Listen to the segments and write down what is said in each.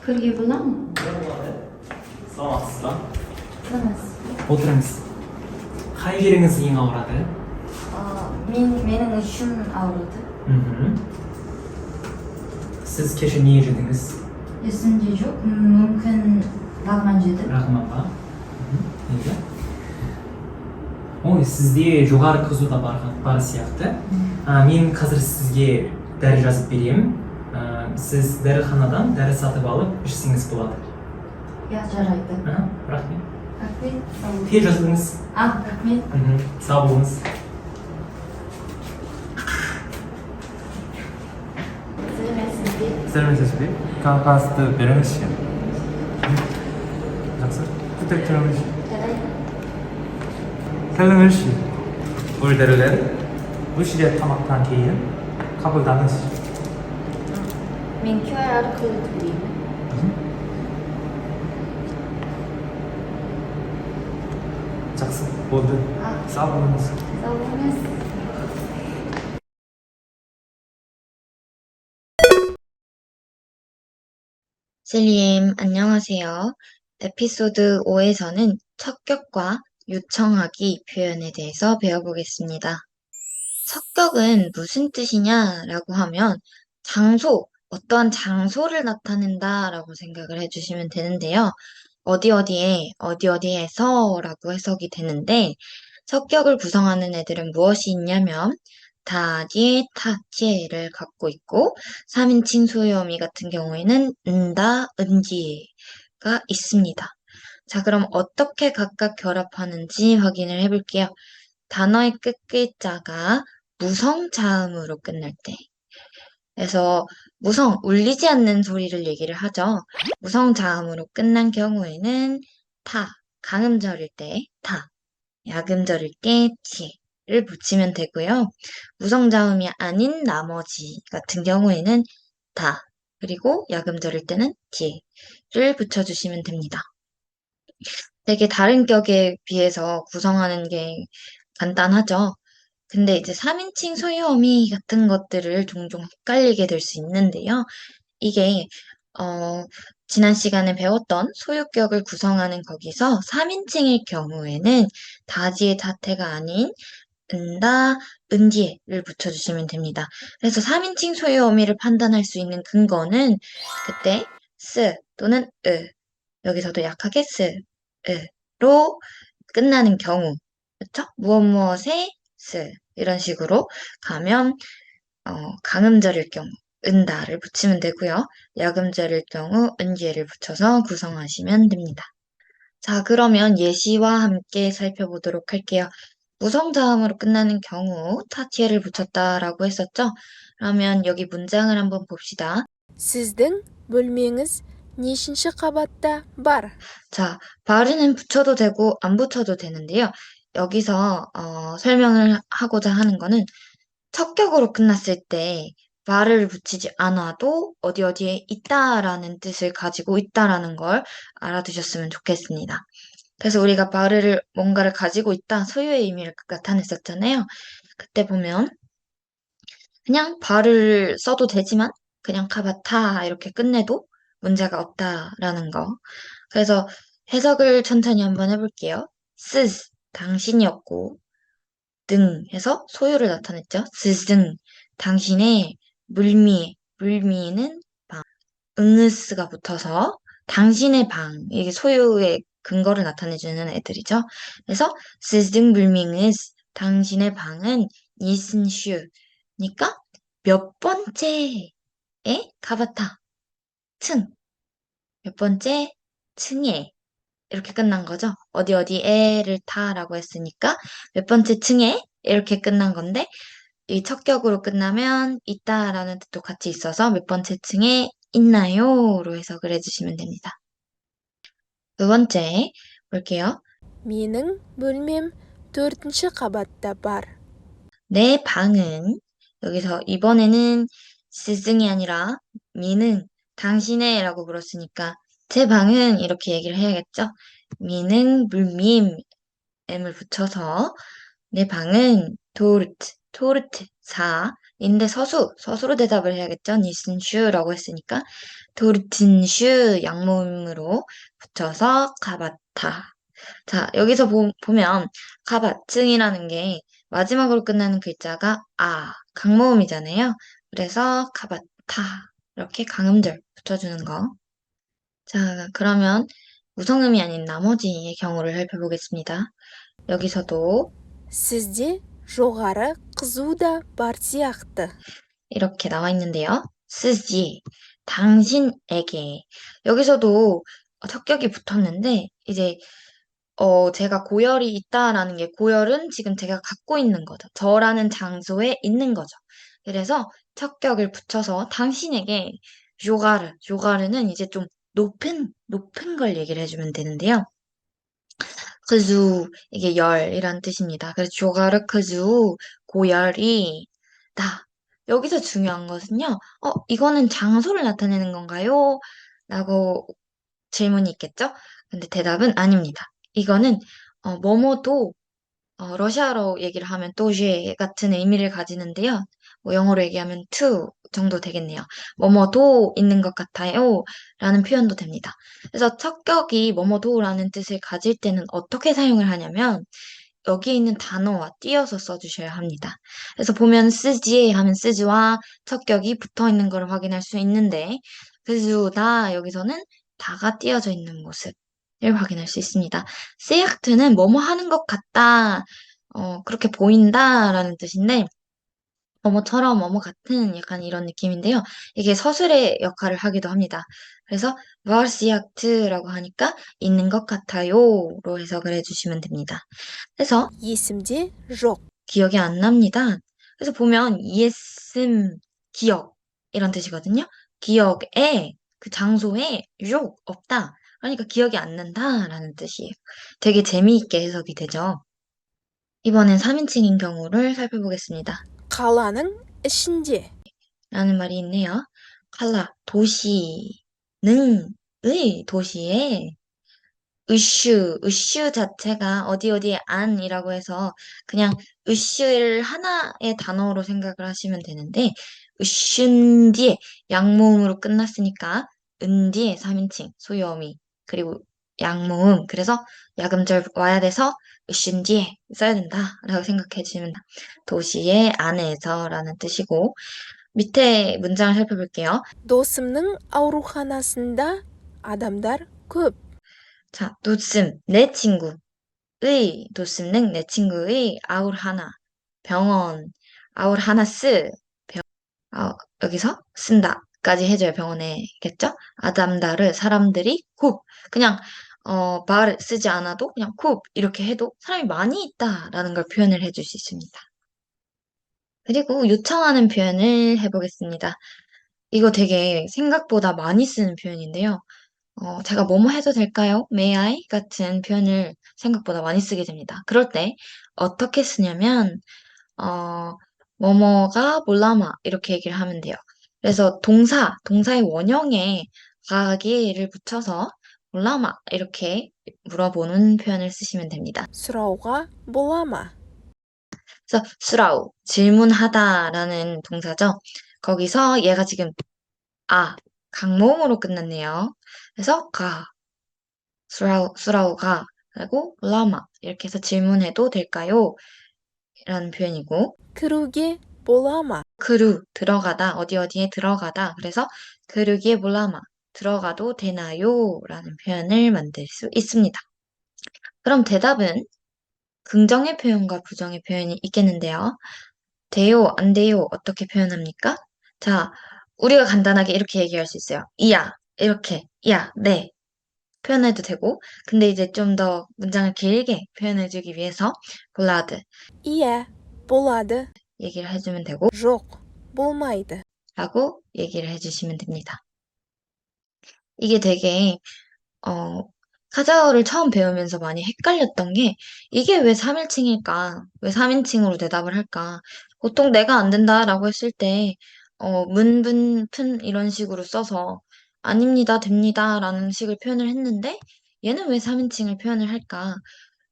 Kırgı bulan mı? Саламатсызба? Bulamaz. Отырыңыз. Қай жеріңіз ең ауырады? Менің ішім ауырды. Сіз кеше не жедіңіз? Есімде жоқ. Мүмкін лағман жедім. Рахман ба? Неге? Ой, сізде жоғары қызу да бар сияқты. Мен қазір сізге дәрі жазып беремін. Сіз дәріханадан дәрі сатып алып ішсеңіз болады. Я жарайды. Рахмет. Рахмет. Сау болыңыз. Тез жазыңыз. Рахмет. Сау болыңыз. Сәлеметсіз бе? сәлеметсіз бе? қағазды беріңізші. жақсы. күтіп тұрамыз. Жарайды. сәлеметсіз. бұл дәрілер үш рет тамақтан кейін қабылдаңыз. Мен QR ко드 드리면. жақсы болды. сау болыңыз. Сау болыңыз. 셀리엠, 안녕하세요. 에피소드 5에서는 척격과 요청하기 표현에 대해서 배워보겠습니다. 척격은 무슨 뜻이냐라고 하면 어떠한 장소를 나타낸다 라고 생각을 해주시면 되는데요. 어디어디에서 라고 해석이 되는데, 척격을 구성하는 애들은 무엇이 있냐면, 다디에, 타지에를 갖고 있고, 3인칭 소유어미 같은 경우에는 은다, 은지가 있습니다. 자, 그럼 어떻게 각각 결합하는지 확인을 해볼게요. 단어의 끝글자가 무성자음으로 끝날 때. 그래서 울리지 않는 소리를 얘기를 하죠. 무성자음으로 끝난 경우에는 타, 강음절일 때 타, 야금절일 때 지를 붙이면 되고요. 무성자음이 아닌 나머지 같은 경우에는 다, 그리고 야금절일 때는 지를 붙여주시면 됩니다. 되게 다른 격에 비해서 구성하는 게 간단하죠. 근데 이제 3인칭 소유어미 같은 것들을 종종 헷갈리게 될 수 있는데요. 이게 지난 시간에 배웠던 소유격을 구성하는 거기서 3인칭일 경우에는 다지의 자태가 아닌 은다, 은지를 붙여주시면 됩니다. 그래서 3인칭 소유어미를 판단할 수 있는 근거는 그때 스 또는 여기서도 약하게 로 끝나는 경우, 그쵸? 무엇무엇의 이런 식으로 가면 강음절일 경우 은다를 붙이면 되고요. 야금절일 경우 은지를 붙여서 구성하시면 됩니다. 자, 그러면 예시와 함께 살펴보도록 할게요. 무성자음으로 끝나는 경우 타티에를 붙였다라고 했었죠? 그러면 여기 문장을 한번 봅시다. Сіздің бөлмеңіз нешінші қабатта бар? 자, 발음은 붙여도 되고 안 붙여도 되는데요. 여기서 설명을 하고자 하는 거는 척격으로 끝났을 때 말을 붙이지 않아도 어디에 있다라는 뜻을 가지고 있다라는 걸 알아두셨으면 좋겠습니다. 그래서 우리가 말을 뭔가를 가지고 있다, 소유의 의미를 나타냈었잖아요. 그때 보면 그냥 발을 써도 되지만 그냥 카바타 이렇게 끝내도 문제가 없다라는 거. 그래서 해석을 천천히 한번 해볼게요. 쓰, 당신이었고 등 해서 소유를 나타냈죠. 스승, 당신의 물미는 방, 응으스가 붙어서 당신의 방, 이게 소유의 근거를 나타내주는 애들이죠. 그래서 스승 물밍으스, 당신의 방은 니슨슈니까 몇 번째에 가바타, 몇 번째 층에 이렇게 끝난 거죠. 어디에를 타라고 했으니까 몇 번째 층에 이렇게 끝난 건데 이 척격으로 끝나면 있다라는 뜻도 같이 있어서 몇 번째 층에 있나요로 해석을 해주시면 됩니다. 두 번째 볼게요. менің бөлмем төртінші қабатта бар. 내 방은 여기서 이번에는 스승이 아니라 미는 당신의라고 불었으니까 제 방은 이렇게 얘기를 해야겠죠. 미는 물미임을 붙여서 내 방은 토르트 4 인데 서수로 대답을 해야겠죠. 니슨슈라고 했으니까 도르틴슈 양모음으로 붙여서 가바타. 자, 여기서 보면 가바층이라는 게 마지막으로 끝나는 글자가 강모음이잖아요. 그래서 가바타 이렇게 강음절 붙여주는 거. 자, 그러면 무성음이 아닌 나머지의 경우를 살펴보겠습니다. 여기서도 Sizде жоғары қызу да бар сияқты. 이렇게 나와 있는데요. 쓰지, 당신에게. 여기서도 척격이 붙었는데, 이제, 제가 고열이 있다라는 게, 고열은 지금 제가 갖고 있는 거죠. 저라는 장소에 있는 거죠. 그래서 척격을 붙여서 당신에게 조가르는 이제 좀 높은 걸 얘기를 해주면 되는데요. 그주, 이게 열이란 뜻입니다. 그래서 조가르 그주, 고열이 다. 여기서 중요한 것은요, 이거는 장소를 나타내는 건가요? 라고 질문이 있겠죠? 근데 대답은 아닙니다. 이거는, 뭐뭐도, 러시아로 얘기를 하면 도시 같은 의미를 가지는데요. 뭐 영어로 얘기하면 to 정도 되겠네요. 뭐뭐도 있는 것 같아요. 라는 표현도 됩니다. 그래서 척격이 뭐뭐도라는 뜻을 가질 때는 어떻게 사용을 하냐면, 여기에 있는 단어와 띄어서 써주셔야 합니다. 그래서 보면 쓰지 하면 쓰지와 척격이 붙어 있는 걸 확인할 수 있는데, 그주다 여기서는 다가 띄어져 있는 모습을 확인할 수 있습니다. 세약트는 뭐뭐 하는 것 같다, 그렇게 보인다라는 뜻인데, 뭐뭐처럼 뭐뭐 같은 약간 이런 느낌인데요. 이게 서술의 역할을 하기도 합니다. 그래서 varsi약트라고 하니까 있는 것 같아요로 해석을 해주시면 됩니다. 그래서 Есімде жоқ. 기억이 안 납니다. 그래서 보면 예씀 기억 이런 뜻이거든요. 기억에 그 장소에 욕 없다. 그러니까 기억이 안 난다라는 뜻이에요. 되게 재미있게 해석이 되죠. 이번엔 3인칭인 경우를 살펴보겠습니다. қаланың ішінде. 라는 말이 있네요. 칼라, 도시에, 으슈 자체가 어디에 안이라고 해서 그냥 으슈를 하나의 단어로 생각을 하시면 되는데, 으슌 뒤에 양모음으로 끝났으니까, 은 뒤에 3인칭, 소유어미, 그리고 양모음, 그래서 야금절 와야 돼서 으슌 뒤에 써야 된다라고 생각해 주시면 도시의 안에서라는 뜻이고, 밑에 문장을 살펴볼게요. досымның ауруханасында адамдар көп. 자, 도스는 내 친구의 병원, 아울하나스, 여기서 쓴다까지 해줘요, 병원에겠죠? 아담다를 사람들이 그냥, 말 쓰지 않아도 그냥 이렇게 해도 사람이 많이 있다라는 걸 표현을 해줄 수 있습니다. 그리고 요청하는 표현을 해보겠습니다. 이거 되게 생각보다 많이 쓰는 표현인데요. 제가 뭐뭐 해도 될까요? May I? 같은 표현을 생각보다 많이 쓰게 됩니다. 그럴 때 어떻게 쓰냐면, 어, 뭐뭐가 몰라마 이렇게 얘기를 하면 돼요. 그래서 동사의 원형에 가기를 붙여서 몰라마 이렇게 물어보는 표현을 쓰시면 됩니다. сұрауға бола ма? 그래서 수라우, 질문하다라는 동사죠. 거기서 얘가 지금 강모음으로 끝났네요. 그래서 수라우가 그리고 라마 이렇게 해서 질문해도 될까요? 라는 표현이고 그루게 보라 마? 들어가다 어디에 들어가다 그래서 그루기에 몰라마 들어가도 되나요? 라는 표현을 만들 수 있습니다. 그럼 대답은 긍정의 표현과 부정의 표현이 있겠는데요. 돼요, 안 돼요, 어떻게 표현합니까? 자, 우리가 간단하게 이렇게 얘기할 수 있어요. 이렇게, 네. 표현해도 되고, 근데 이제 좀 더 문장을 길게 표현해주기 위해서 블라드 иә, болады. 얘기를 해주면 되고, жоқ, болмайды. 라고 얘기를 해주시면 됩니다. 이게 되게, 카자흐를 처음 배우면서 많이 헷갈렸던 게, 이게 왜 3일칭일까? 왜 3인칭으로 대답을 할까? 보통 내가 안 된다라고 했을 때, 문, 이런 식으로 써서, 아닙니다, 됩니다, 라는 식을 표현을 했는데, 얘는 왜 3인칭을 표현을 할까?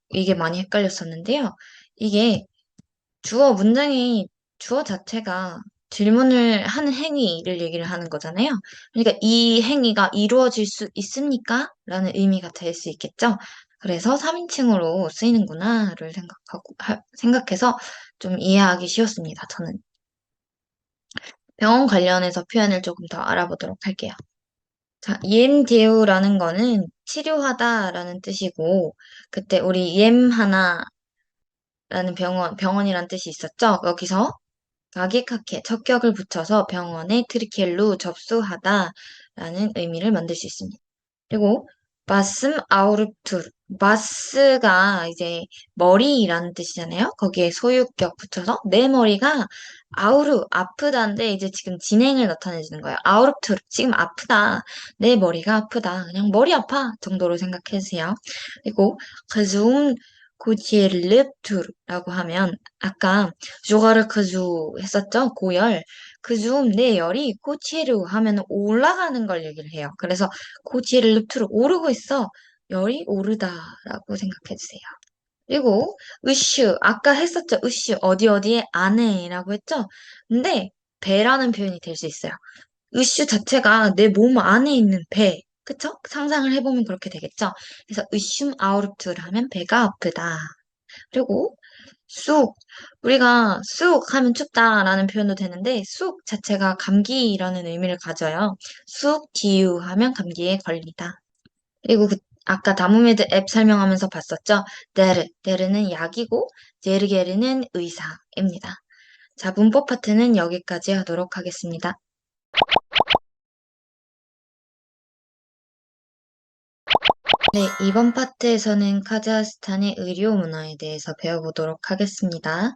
이게 많이 헷갈렸었는데요. 이게 주어 자체가 질문을 하는 행위를 얘기를 하는 거잖아요. 그러니까 이 행위가 이루어질 수 있습니까? 라는 의미가 될 수 있겠죠. 그래서 3인칭으로 쓰이는구나를 생각해서 좀 이해하기 쉬웠습니다. 저는 병원 관련해서 표현을 조금 더 알아보도록 할게요. 자, EMDU라는 거는 치료하다라는 뜻이고, 그때 우리 EM 하나라는 병원이란 뜻이 있었죠? 여기서 가기카케, 척격을 붙여서 병원에 트리켈로 접수하다라는 의미를 만들 수 있습니다. 그리고 마슴 아우르투르, 마스가 이제 머리라는 뜻이잖아요. 거기에 소유격 붙여서 내 머리가 아우르 아프다인데 이제 지금 진행을 나타내주는 거예요. 아우르투르 지금 아프다. 내 머리가 아프다. 그냥 머리 아파 정도로 생각해 주세요. 그리고 그중 고지르투르라고 하면 아까 조가르 그주 했었죠? 고열. 그중 내 열이 고치르 하면 올라가는 걸 얘기를 해요. 그래서 고지를 늪으로 오르고 있어. 열이 오르다라고 생각해 주세요. 그리고 으슈 아까 했었죠. 으슈 어디 어디에 안에라고 했죠. 근데 배라는 표현이 될 수 있어요. 으슈 자체가 내 몸 안에 있는 배. 그쵸? 상상을 해보면 그렇게 되겠죠. 그래서 으슘 아우르투를 하면 배가 아프다. 그리고 쑥 우리가 쑥 하면 춥다라는 표현도 되는데 쑥 자체가 감기라는 의미를 가져요. 쑥 기유 하면 감기에 걸리다. 그리고 아까 다모메드 앱 설명하면서 봤었죠? 데르는 약이고 제르게르는 의사입니다. 자, 문법 파트는 여기까지 하도록 하겠습니다. 네, 이번 파트에서는 카자흐스탄의 의료 문화에 대해서 배워보도록 하겠습니다.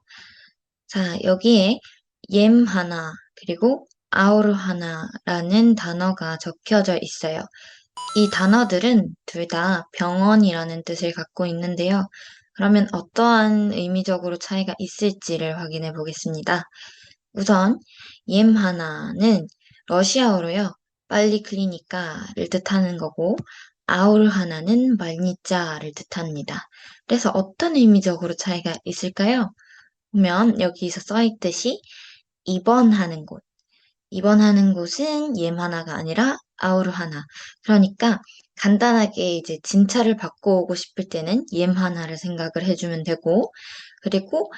자, 여기에 옘 하나, 그리고 아우르 하나라는 단어가 적혀져 있어요. 이 단어들은 둘 다 병원이라는 뜻을 갖고 있는데요. 그러면 어떠한 의미적으로 차이가 있을지를 확인해 보겠습니다. 우선 옘 하나는 러시아어로요. 빨리 클리니까를 뜻하는 거고 아우르 하나는 말니짜를 뜻합니다. 그래서 어떤 의미적으로 차이가 있을까요? 보면 여기서 써 있듯이 입원하는 곳. 입원하는 곳은 옘 하나가 아니라 아우르 하나. 그러니까 간단하게 이제 진찰을 받고 오고 싶을 때는 옘 하나를 생각을 해주면 되고, 그리고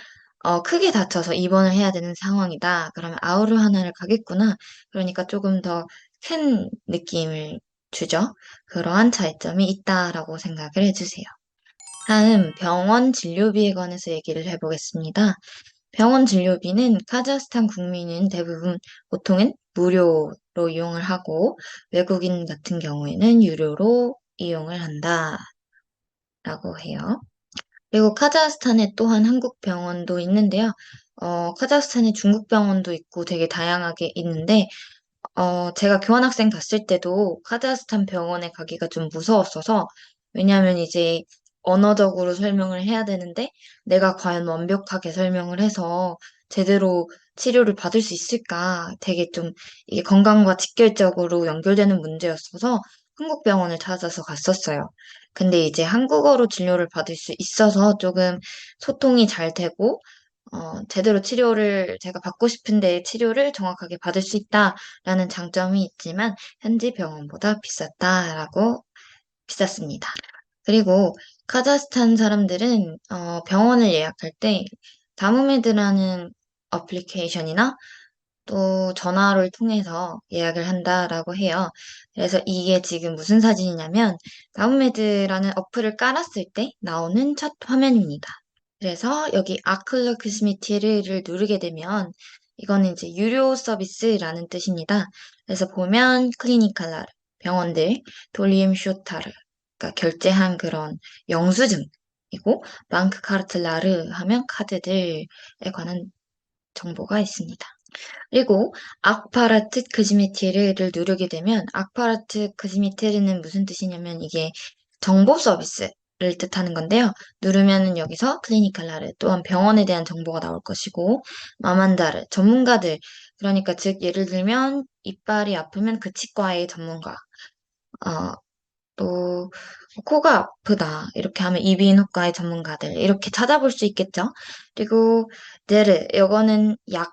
크게 다쳐서 입원을 해야 되는 상황이다. 그러면 아우르 하나를 가겠구나. 그러니까 조금 더 큰 느낌을 주죠. 그러한 차이점이 있다라고 생각을 해주세요. 다음 병원 진료비에 관해서 얘기를 해보겠습니다. 병원 진료비는 카자흐스탄 국민은 대부분 보통은 무료로 이용을 하고 외국인 같은 경우에는 유료로 이용을 한다라고 해요. 그리고 카자흐스탄에 또한 한국 병원도 있는데요. 카자흐스탄에 중국 병원도 있고 되게 다양하게 있는데 제가 교환학생 갔을 때도 카자흐스탄 병원에 가기가 좀 무서웠어서, 왜냐하면 이제 언어적으로 설명을 해야 되는데, 내가 과연 완벽하게 설명을 해서 제대로 치료를 받을 수 있을까? 되게 좀 이게 건강과 직결적으로 연결되는 문제였어서 한국 병원을 찾아서 갔었어요. 근데 이제 한국어로 진료를 받을 수 있어서 조금 소통이 잘 되고, 제대로 치료를 제가 받고 싶은데 치료를 정확하게 받을 수 있다라는 장점이 있지만 현지 병원보다 비쌌습니다. 그리고 카자흐스탄 사람들은 병원을 예약할 때 다모메드라는 어플리케이션이나 또 전화를 통해서 예약을 한다라고 해요. 그래서 이게 지금 무슨 사진이냐면 다모메드라는 어플을 깔았을 때 나오는 첫 화면입니다. 그래서 여기 아클러 크스미티르를 누르게 되면 이거는 이제 유료 서비스라는 뜻입니다. 그래서 보면 클리니칼라르, 병원들, 돌리움 쇼타르, 그러니까 결제한 그런 영수증이고 방크 카르틀라르 하면 카드들에 관한 정보가 있습니다. 그리고 악파라트 크즈미티르를 누르게 되면 악파라트 크즈미티르는 무슨 뜻이냐면 이게 정보 서비스를 뜻하는 건데요. 누르면은 여기서 클리니칼라르 또한 병원에 대한 정보가 나올 것이고 마만다르 전문가들 그러니까 즉 예를 들면 이빨이 아프면 그 치과의 전문가 또 코가 아프다 이렇게 하면 이비인후과의 전문가들 이렇게 찾아볼 수 있겠죠. 그리고 데르 이거는 약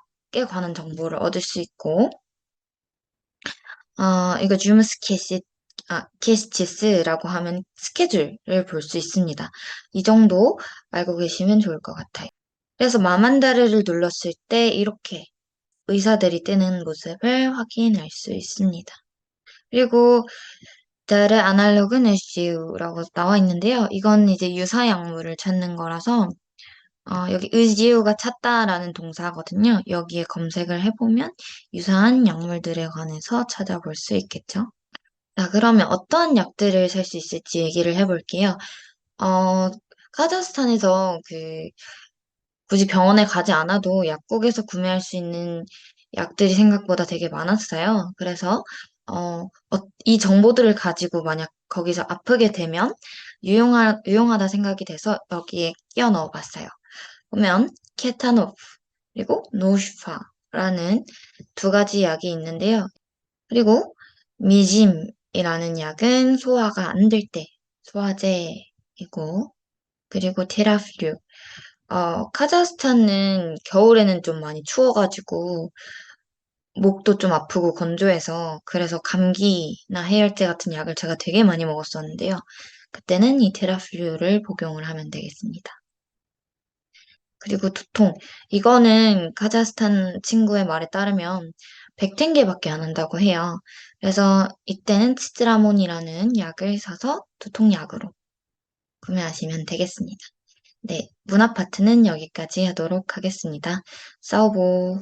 관한 정보를 얻을 수 있고, 이거 캐스티스라고 하면 스케줄을 볼 수 있습니다. 이 정도 알고 계시면 좋을 것 같아요. 그래서 마만다르를 눌렀을 때 이렇게 의사들이 뜨는 모습을 확인할 수 있습니다. 그리고 다르 아날로그 네시우라고 나와 있는데요. 이건 이제 유사 약물을 찾는 거라서 여기 의지우가 찾다라는 동사거든요. 여기에 검색을 해보면 유사한 약물들에 관해서 찾아볼 수 있겠죠. 자, 그러면 어떠한 약들을 살 수 있을지 얘기를 해볼게요. 어, 카자흐스탄에서 굳이 병원에 가지 않아도 약국에서 구매할 수 있는 약들이 생각보다 되게 많았어요. 그래서, 이 정보들을 가지고 만약 거기서 아프게 되면 유용하다 생각이 돼서 여기에 끼워 넣어 봤어요. 보면, 케타노프, 그리고 노슈파라는 두 가지 약이 있는데요. 그리고 미짐이라는 약은 소화가 안 될 때 소화제이고, 그리고 테라필루. 카자흐스탄은 겨울에는 좀 많이 추워가지고 목도 좀 아프고 건조해서 그래서 감기나 해열제 같은 약을 제가 되게 많이 먹었었는데요. 그때는 이 테라필루를 복용을 하면 되겠습니다. 그리고 두통. 이거는 카자흐스탄 친구의 말에 따르면 100탱게밖에 안 한다고 해요. 그래서 이때는 치즈라몬이라는 약을 사서 두통약으로 구매하시면 되겠습니다. 네, 문화 파트는 여기까지 하도록 하겠습니다. 싸우보.